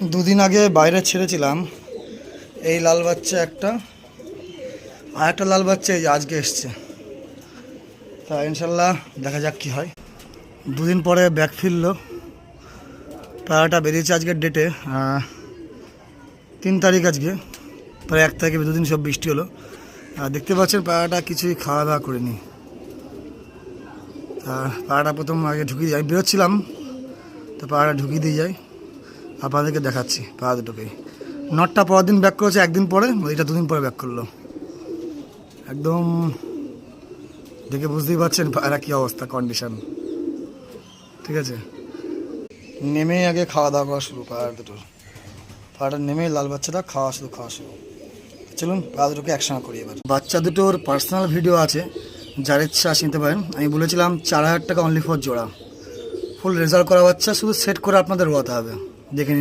দুদিন আগে বাইরে ছেড়েছিলাম এই লাল বাচ্চা একটা, আর একটা লাল বাচ্চা এই যে আজকে এসছে। তা ইনশাল্লাহ দেখা যাক কি হয়। দুদিন পরে ব্যাক ফিরলো। পায়রাটা বেরিয়েছে আজকের ডেটে 3 তারিখ, আজকে প্রায় 1 তারিখে 2 দিন সব বৃষ্টি হলো। আর দেখতে পাচ্ছেন পায়রাটা কিছুই খাওয়া দাওয়া করেনি। পায়রাটা প্রথম আগে ঢুকিয়ে দিয়ে আমি বেরোচ্ছিলাম, তো পায়রাটা ঢুকিয়ে দিয়ে যাই, আপনাদেরকে দেখাচ্ছি পায়রা দুটোকেই। নটটা পরের দিন ব্যাক করেছে, একদিন পরে, ওইটা 2 দিন পরে ব্যাক করলো। একদম দেখে বুঝতেই পারছেন পায়রা কী অবস্থা, কন্ডিশন। ঠিক আছে, নেমেই আগে খাওয়া দাওয়া করা শুরু পায়রা দুটোর। পায়রাটা নেমেই লাল বাচ্চাটা খাওয়া শুরু। চলুন পায়রা দুটোকে একসঙ্গে করি এবার। বাচ্চা দুটোর পার্সোনাল ভিডিও আছে, যার ইচ্ছা নিতে পারেন। আমি বলেছিলাম 4000 টাকা অনলি ফর জোড়া। ফুল রেজাল্ট করা বাচ্চা, শুধু সেট করে আপনাদের রোয়াতে হবে, দেখে